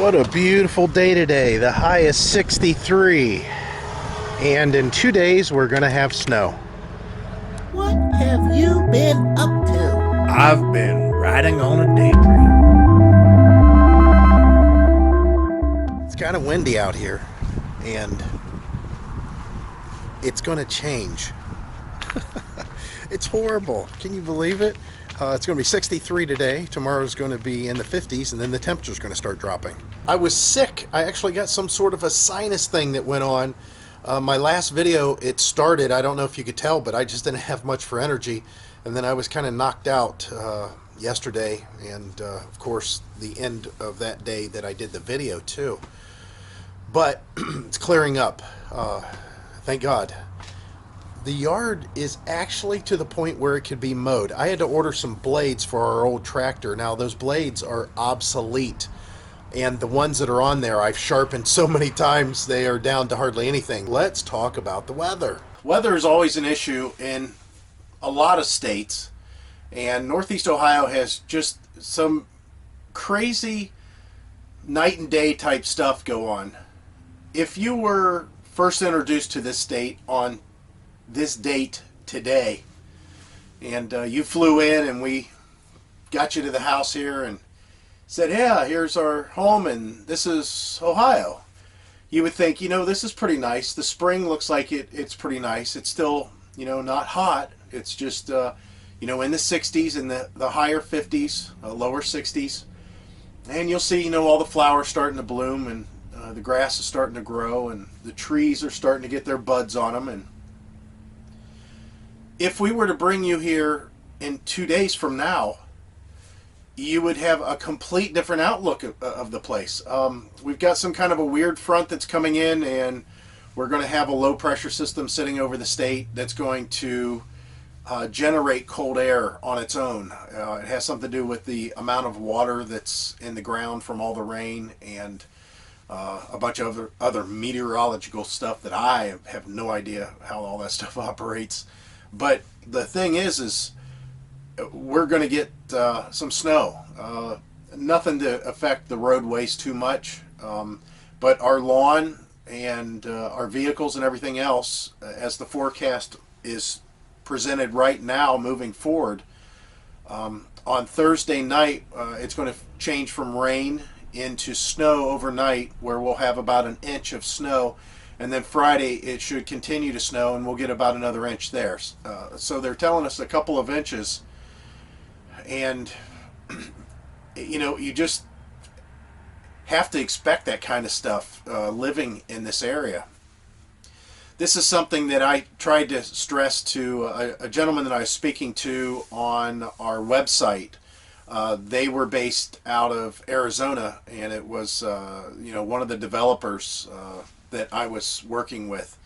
What a beautiful day today. The high is 63. And in 2 days, we're going to have snow. What have you been up to? I've been riding on a daydream. It's kind of windy out here, and it's going to change. It's horrible. Can you believe it? It's going to be 63 today. Tomorrow's going to be in the 50s, and then the temperature's going to start dropping. I was sick. I actually got some sort of a sinus thing that went on. My last video, it started, I don't know if you could tell, but I just didn't have much for energy. And then I was kind of knocked out yesterday, and of course, the end of that day that I did the video too. But it's clearing up. Thank God. The yard is actually to the point where it could be mowed. I had to order some blades for our old tractor. Now those blades are obsolete, and the ones that are on there I've sharpened so many times they are down to hardly anything. Let's talk about the weather. Weather is always an issue in a lot of states, and Northeast Ohio has just some crazy night and day type stuff go on. If you were first introduced to this state on this date today, and you flew in and we got you to the house here and said, yeah, here's our home and this is Ohio, you would think, this is pretty nice. The spring looks like it's pretty nice. It's still, not hot. It's just, in the 60s and the higher 50s, lower 60s. And you'll see, all the flowers starting to bloom, and the grass is starting to grow, and the trees are starting to get their buds on them. And if we were to bring you here in 2 days from now, you would have a complete different outlook of the place. We've got some kind of a weird front that's coming in, and we're going to have a low pressure system sitting over the state that's going to generate cold air on its own. It has something to do with the amount of water that's in the ground from all the rain, and a bunch of other meteorological stuff that I have no idea how all that stuff operates. But the thing is we're going to get some snow. Nothing to affect the roadways too much, but our lawn and our vehicles and everything else, as the forecast is presented right now moving forward, on Thursday night it's going to change from rain into snow overnight, where we'll have about an inch of snow. And then Friday it should continue to snow, and we'll get about another inch there. So they're telling us a couple of inches, and you just have to expect that kind of stuff living in this area. This is something that I tried to stress to a gentleman that I was speaking to on our website. They were based out of Arizona, and it was one of the developers that I was working with.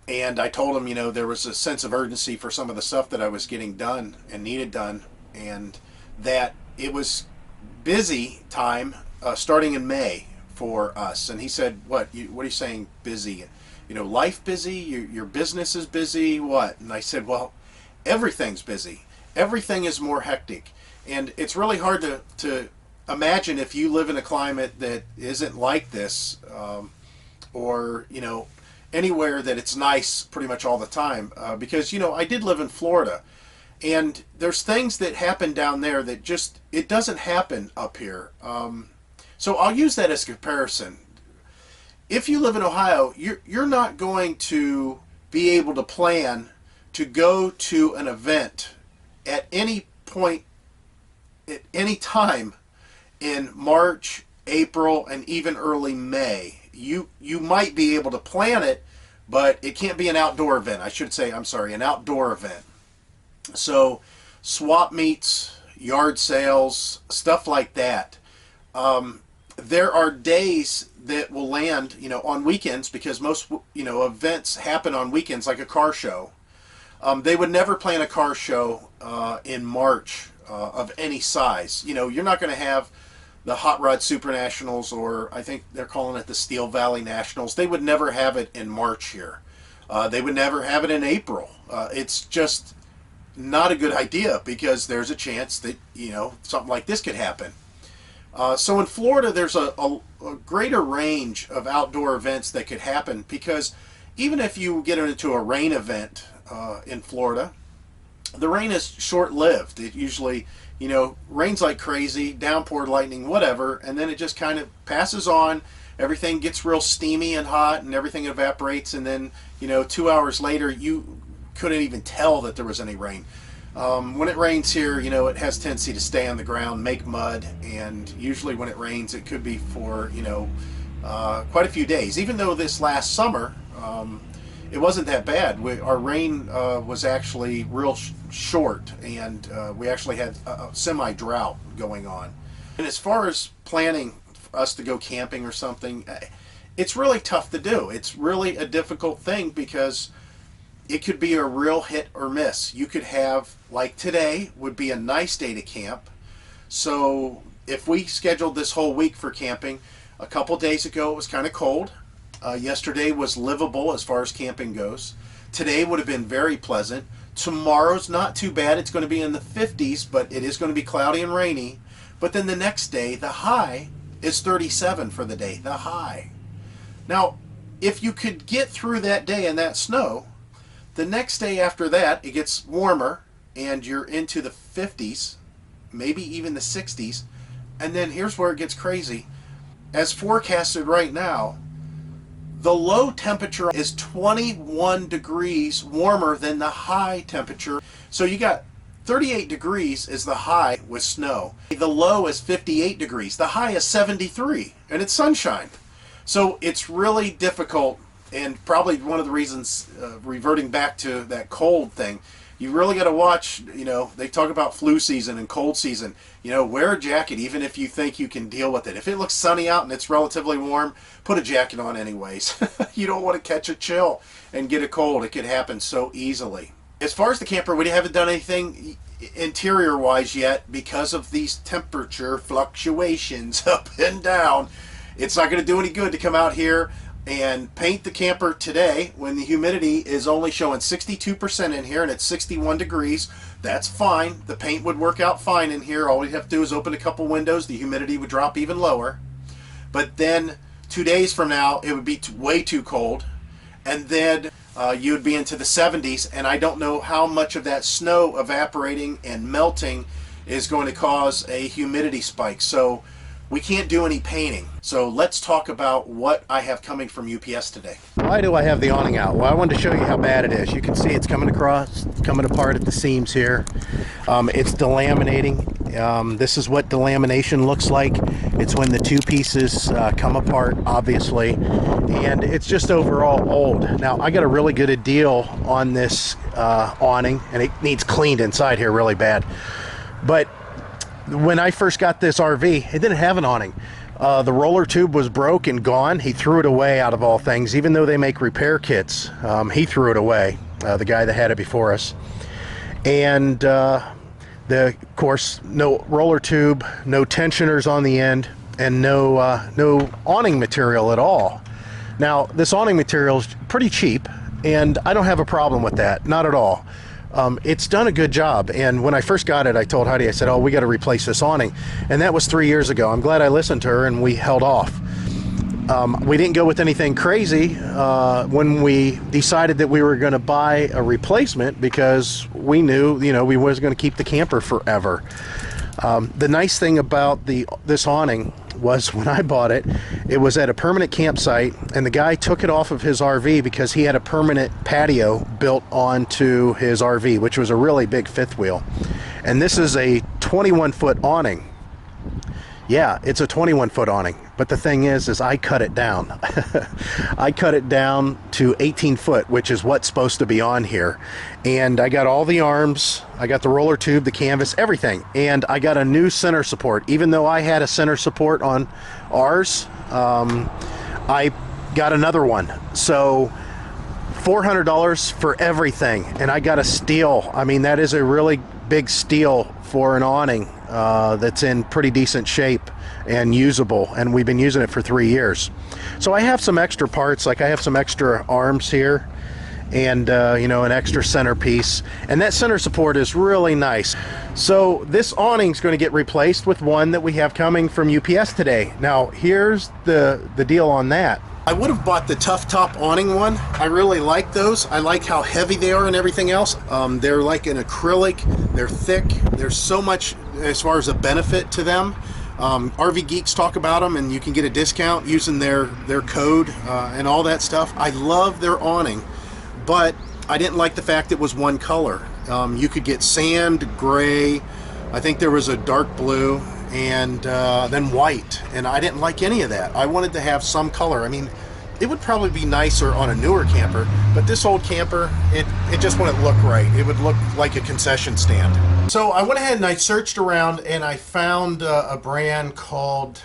And I told him, there was a sense of urgency for some of the stuff that I was getting done and needed done, and that it was busy time starting in May for us. And he said, what are you saying busy? Life busy? Your business is busy? What? And I said, well, everything's busy. Everything is more hectic. And it's really hard to imagine if you live in a climate that isn't like this, or anywhere that it's nice pretty much all the time, because I did live in Florida, and there's things that happen down there that just it doesn't happen up here. So I'll use that as a comparison. If you live in Ohio, you're not going to be able to plan to go to an event at any point at any time in March, April, and even early May. You might be able to plan it, but it can't be an outdoor event. I should say, I'm sorry, an outdoor event. So swap meets, yard sales, stuff like that. There are days that will land, on weekends, because most, events happen on weekends, like a car show. They would never plan a car show in March of any size. You're not going to have the Hot Rod Super Nationals, or I think they're calling it the Steel Valley Nationals. They would never have it in March here. They would never have it in April. It's just not a good idea, because there's a chance that, something like this could happen. So in Florida, there's a greater range of outdoor events that could happen, because even if you get into a rain event in Florida, the rain is short-lived. It usually, rains like crazy, downpour, lightning, whatever, and then it just kind of passes on. Everything gets real steamy and hot, and everything evaporates, and then, 2 hours later, you couldn't even tell that there was any rain. When it rains here, it has tendency to stay on the ground, make mud, and usually when it rains, it could be for, quite a few days. Even though this last summer, it wasn't that bad. Our rain was actually real short, and we actually had a semi-drought going on. And as far as planning for us to go camping or something, it's really tough to do. It's really a difficult thing, because it could be a real hit or miss. You could have, like today would be a nice day to camp. So if we scheduled this whole week for camping, a couple days ago it was kind of cold. Yesterday was livable as far as camping goes. Today would have been very pleasant. Tomorrow's not too bad. It's going to be in the 50s, but it is going to be cloudy and rainy. But then the next day, the high is 37 for the day, the high. Now, if you could get through that day in that snow, the next day after that, it gets warmer, and you're into the 50s, maybe even the 60s. And then here's where it gets crazy. As forecasted right now, the low temperature is 21 degrees warmer than the high temperature. So you got 38 degrees is the high with snow. The low is 58 degrees. The high is 73, and it's sunshine. So it's really difficult, and probably one of the reasons, reverting back to that cold thing, you really got to watch. They talk about flu season and cold season. Wear a jacket even if you think you can deal with it. If it looks sunny out and it's relatively warm, put a jacket on anyways. You don't want to catch a chill and get a cold. It could happen so easily. As far as the camper, we haven't done anything interior wise yet because of these temperature fluctuations up and down. It's not going to do any good to come out here and paint the camper today when the humidity is only showing 62% in here and it's 61 degrees. That's fine. The paint would work out fine in here. All we have to do is open a couple windows. The humidity would drop even lower. But then 2 days from now, it would be way too cold. And then you would be into the 70s. And I don't know how much of that snow evaporating and melting is going to cause a humidity spike. So we can't do any painting. So let's talk about what I have coming from UPS today. Why do I have the awning out? Well, I wanted to show you how bad it is. You can see it's coming across, coming apart at the seams here. It's delaminating. This is what delamination looks like. It's when the two pieces come apart, obviously, and it's just overall old. Now, I got a really good deal on this awning, and it needs cleaned inside here really bad. But when I first got this RV, it didn't have an awning. The roller tube was broke and gone. He threw it away, out of all things. Even though they make repair kits, he threw it away, the guy that had it before us. And of course, no roller tube, no tensioners on the end, and no awning material at all. Now, this awning material is pretty cheap, and I don't have a problem with that, not at all. It's done a good job, and when I first got it, I told Heidi, I said, oh, we got to replace this awning, and that was 3 years ago. I'm glad I listened to her, and we held off. We didn't go with anything crazy when we decided that we were going to buy a replacement, because we knew, we was going to keep the camper forever. The nice thing about this awning was, when I bought it, it was at a permanent campsite, and the guy took it off of his RV because he had a permanent patio built onto his RV, which was a really big fifth wheel. And this is a 21-foot awning. Yeah, it's a 21-foot awning, but the thing is I cut it down. I cut it down to 18 foot, which is what's supposed to be on here. And I got all the arms, I got the roller tube, the canvas, everything. And I got a new center support. Even though I had a center support on ours, I got another one. So $400 for everything. And I got a steal. I mean, that is a really big steal for an awning that's in pretty decent shape and usable, and we've been using it for 3 years. So I have some extra parts, like I have some extra arms here, and you know, an extra centerpiece, and that center support is really nice. So this awning is going to get replaced with one that we have coming from UPS today. Now here's the deal on that. I would have bought the Tough Top awning one. I really like those. I like how heavy they are and everything else. They're like an acrylic, they're thick, there's so much as far as a benefit to them. RV Geeks talk about them, and you can get a discount using their code and all that stuff. I love their awning, but I didn't like the fact it was one color. You could get sand, gray, I think there was a dark blue, and then white, and I didn't like any of that. I wanted to have some color. I mean, it would probably be nicer on a newer camper, but this old camper, it just wouldn't look right. It would look like a concession stand. So I went ahead and I searched around, and I found a brand called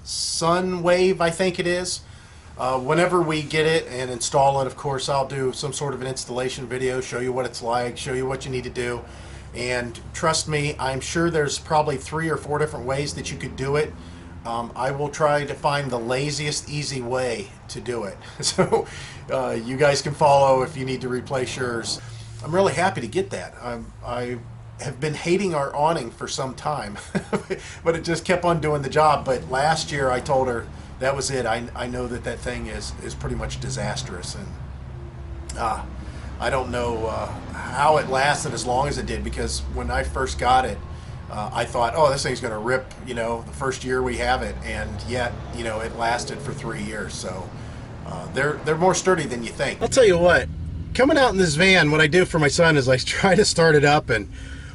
Sunwave, I think it is. Whenever we get it and install it, of course, I'll do some sort of an installation video, show you what it's like, show you what you need to do. And trust me, I'm sure there's probably 3 or 4 different ways that you could do it. I will try to find the laziest, easy way to do it. So you guys can follow if you need to replace yours. I'm really happy to get that. I have been hating our awning for some time, but it just kept on doing the job. But last year I told her that was it. I know that thing is pretty much disastrous, and I don't know how it lasted as long as it did, because when I first got it, I thought, oh, this thing's going to rip, you know, the first year we have it, and yet, you know, it lasted for 3 years. So they're more sturdy than you think. I'll tell you what, coming out in this van, what I do for my son is I try to start it up and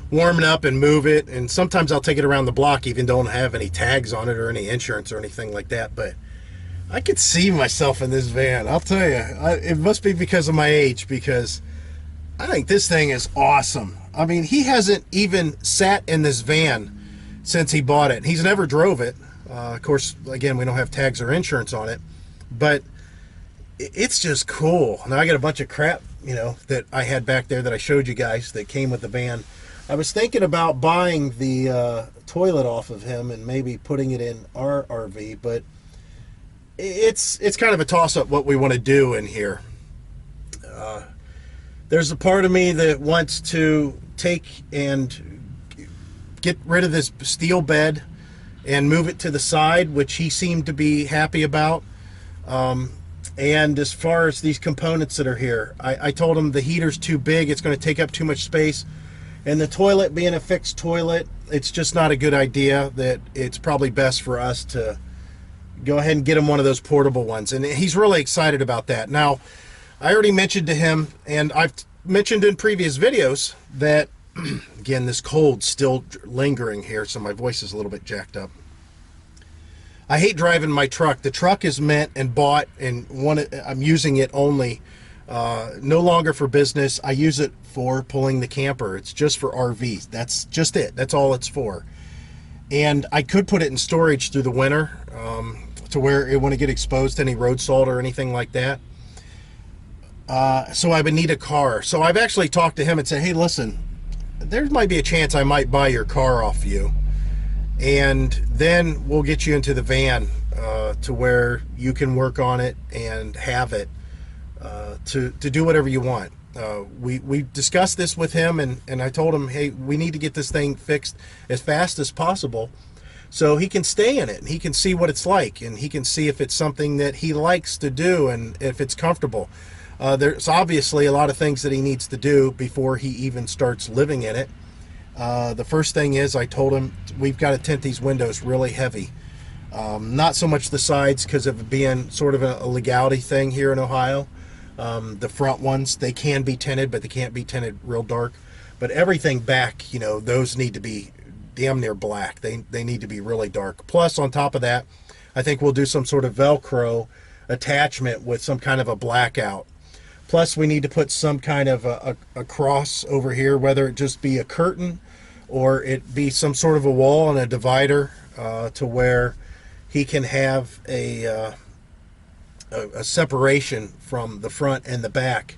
warm it up and move it, and sometimes I'll take it around the block, even though I don't have any tags on it or any insurance or anything like that. But I could see myself in this van. I'll tell you, it must be because of my age, because I think this thing is awesome. I mean, he hasn't even sat in this van since he bought it. He's never drove it. Of course, again, we don't have tags or insurance on it, but it's just cool. Now I got a bunch of crap, you know, that I had back there that I showed you guys that came with the van. I was thinking about buying the toilet off of him and maybe putting it in our RV, but it's kind of a toss-up what we want to do in here. There's a part of me that wants to take and get rid of this steel bed and move it to the side, which he seemed to be happy about. And as far as these components that are here, I told him the heater's too big, it's going to take up too much space, and the toilet being a fixed toilet, it's just not a good idea. That it's probably best for us to go ahead and get him one of those portable ones, and he's really excited about that. Now, I already mentioned to him, and I've mentioned in previous videos, that again, this cold's still lingering here, so my voice is a little bit jacked up. I hate driving my truck. The truck is meant and bought, and I'm using it only, no longer for business. I use it for pulling the camper. It's just for RVs. That's just it. That's all it's for. And I could put it in storage through the winter, to where it wouldn't get exposed to any road salt or anything like that. So I would need a car. So I've actually talked to him and said, hey, listen, there might be a chance I might buy your car off you, and then we'll get you into the van to where you can work on it and have it to do whatever you want. We discussed this with him, and I told him, hey, we need to get this thing fixed as fast as possible so he can stay in it and he can see what it's like, and he can see if it's something that he likes to do and if it's comfortable. There's obviously a lot of things that he needs to do before he even starts living in it. The first thing is, I told him we've got to tint these windows really heavy. Not so much the sides, because of it being sort of a legality thing here in Ohio. The front ones, they can be tinted, but they can't be tinted real dark. But everything back, you know, those need to be damn near black. They need to be really dark. Plus, on top of that, I think we'll do some sort of Velcro attachment with some kind of a blackout. Plus, we need to put some kind of a cross over here, whether it just be a curtain or it be some sort of a wall and a divider, to where he can have a separation from the front and the back,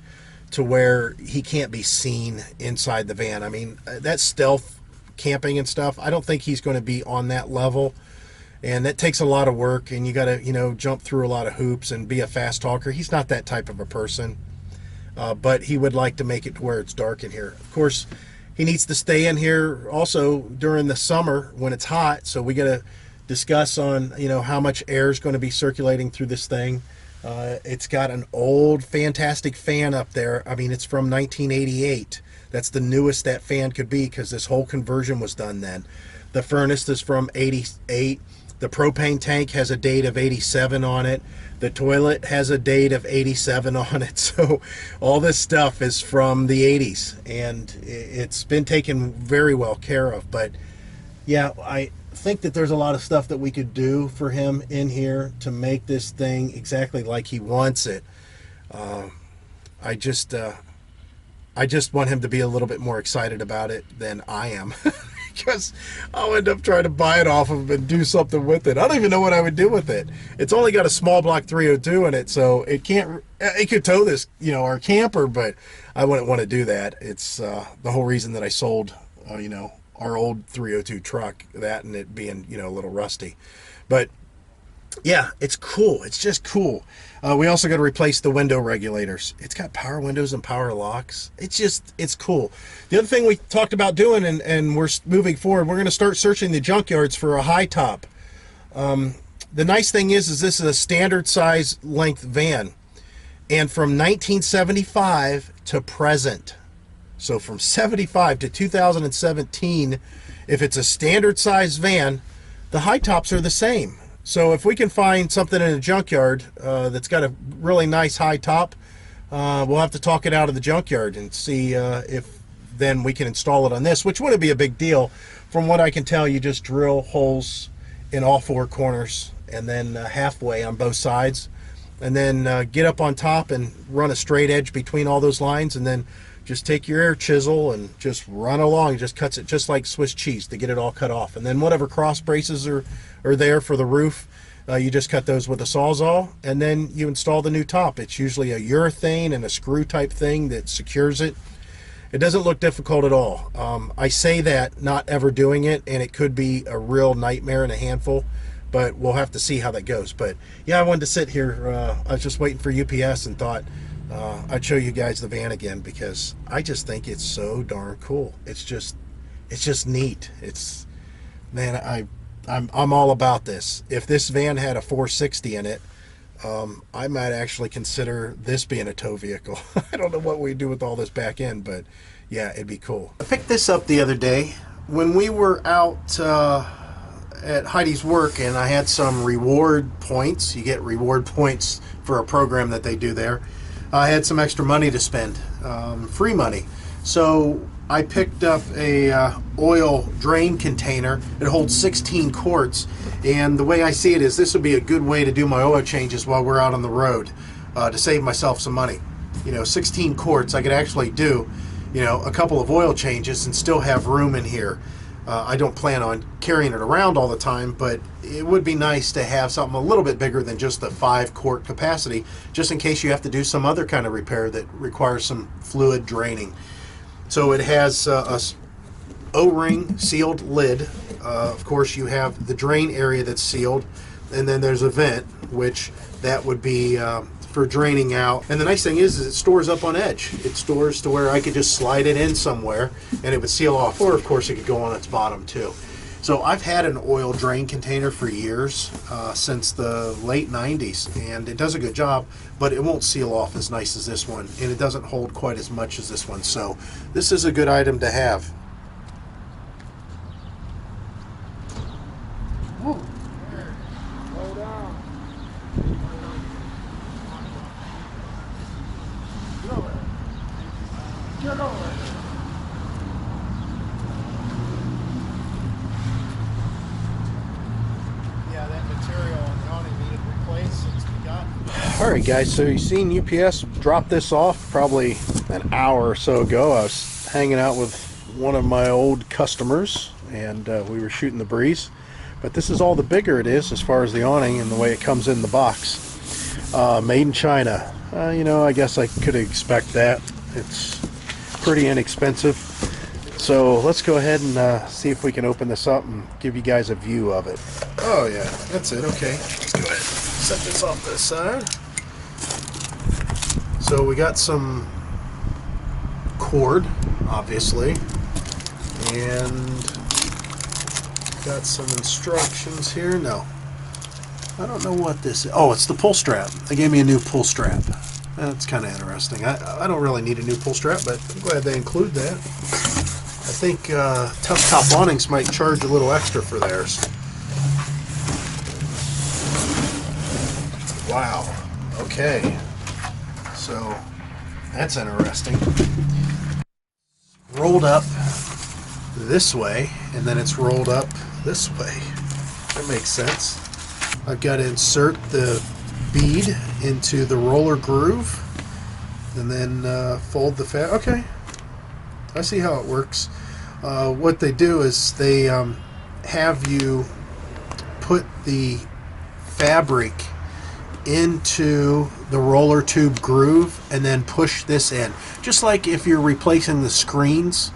to where he can't be seen inside the van. I mean, that's stealth camping and stuff. I don't think he's going to be on that level, and that takes a lot of work, and you got to, you know, jump through a lot of hoops and be a fast talker. He's not that type of a person. but he would like to make it to where it's dark in here. Of course, he needs to stay in here also during the summer when it's hot, so we got to discuss on, you know, how much air is going to be circulating through this thing. It's got an old fantastic fan up there. I mean, it's from 1988. That's the newest that fan could be, because this whole conversion was done then. The furnace is from 88. The propane tank has a date of 87 on it. The toilet has a date of 87 on it. So all this stuff is from the 80s, and it's been taken very well care of. But yeah, I think that there's a lot of stuff that we could do for him in here to make this thing exactly like he wants it. I just want him to be a little bit more excited about it than I am. Because I'll end up trying to buy it off of him and do something with it. I don't even know what I would do with it. It's only got a small block 302 in it, so it could tow this, you know, our camper, but I wouldn't want to do that. It's the whole reason that I sold, you know, our old 302 truck, that and it being, you know, a little rusty. But yeah, it's cool. It's just cool. We also got to replace the window regulators. It's got power windows and power locks. It's cool. The other thing we talked about doing, and we're moving forward, we're going to start searching the junkyards for a high top. The nice thing is this is a standard size length van, and from 1975 to present. So from 75 to 2017, if it's a standard size van, the high tops are the same. So if we can find something in a junkyard that's got a really nice high top, we'll have to talk it out of the junkyard and see if then we can install it on this, which wouldn't be a big deal. From what I can tell, you just drill holes in all four corners and then halfway on both sides, and then get up on top and run a straight edge between all those lines, and then just take your air chisel and just run along. It just cuts it just like Swiss cheese to get it all cut off. And then whatever cross braces are there for the roof, you just cut those with a Sawzall, and then you install the new top. It's usually a urethane and a screw type thing that secures it. It doesn't look difficult at all. I say that not ever doing it, and it could be a real nightmare and a handful, but we'll have to see how that goes. But yeah, I wanted to sit here. I was just waiting for UPS and thought I'd show you guys the van again, because I just think it's so darn cool. It's just neat. It's, man, I'm all about this. If this van had a 460 in it, I might actually consider this being a tow vehicle. I don't know what we do with all this back end, but yeah, it'd be cool. I picked this up the other day when we were out at Heidi's work, and I had some reward points. You get reward points for a program that they do there. I had some extra money to spend, free money. So I picked up a oil drain container. It holds 16 quarts, and the way I see it is this would be a good way to do my oil changes while we're out on the road, to save myself some money. You know, 16 quarts, I could actually do, you know, a couple of oil changes and still have room in here. I don't plan on carrying it around all the time, but it would be nice to have something a little bit bigger than just the 5-quart capacity, just in case you have to do some other kind of repair that requires some fluid draining. So it has a O-ring sealed lid. Of course, you have the drain area that's sealed, and then there's a vent, which that would be for draining out. And the nice thing is it stores up on edge. It stores to where I could just slide it in somewhere and it would seal off, or of course it could go on its bottom too. So I've had an oil drain container for years, since the late 90s, and it does a good job, but it won't seal off as nice as this one, and it doesn't hold quite as much as this one. So this is a good item to have. Whoa. Slow down. Get over. Yeah, that material on the awning needed replaced since we got it. Alright guys, so you've seen UPS drop this off probably an hour or so ago. I was hanging out with one of my old customers, and we were shooting the breeze. But this is all the bigger it is as far as the awning and the way it comes in the box. Made in China. You know, I guess I could expect that. It's pretty inexpensive. So let's go ahead and see if we can open this up and give you guys a view of it. Oh yeah, that's it. Okay, let's go ahead and set this off to the side. So we got some cord, obviously, and got some instructions here. No, I don't know what this is. Oh, it's the pull strap. They gave me a new pull strap. That's kind of interesting. I don't really need a new pull strap, but I'm glad they include that. I think Tough Top Awnings might charge a little extra for theirs. Wow. Okay. So that's interesting. Rolled up this way, and then it's rolled up this way. That makes sense. I've got to insert the bead into the roller groove and then fold the fat. Okay, I see how it works. What they do is they have you put the fabric into the roller tube groove and then push this in, just like if you're replacing the screens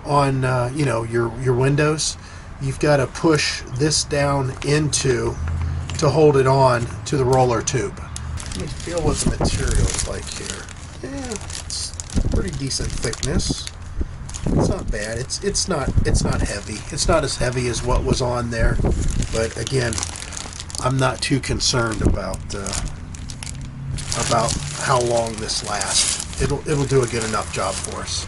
on you know, your windows. You've got to push this down into to hold it on to the roller tube. Let me feel what the material is like here. Yeah, it's pretty decent thickness. It's not bad. It's not heavy. It's not as heavy as what was on there, but again, I'm not too concerned about how long this lasts. It'll do a good enough job for us.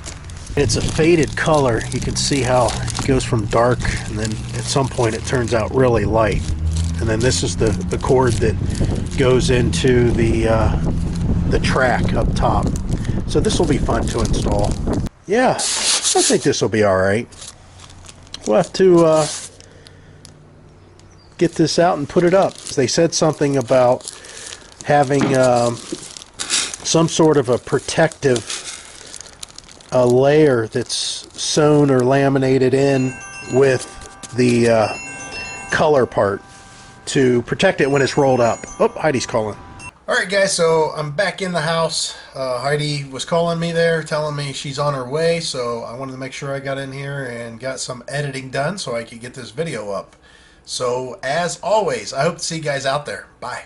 It's a faded color. You can see how it goes from dark, and then at some point it turns out really light. And then this is the cord that goes into the track up top. So this will be fun to install. Yeah, I think this will be all right. We'll have to get this out and put it up. They said something about having some sort of a protective layer that's sewn or laminated in with the color part to protect it when it's rolled up. Oh, Heidi's calling. Alright guys, so I'm back in the house. Heidi was calling me there, telling me she's on her way, so I wanted to make sure I got in here and got some editing done so I could get this video up. So as always, I hope to see you guys out there. Bye.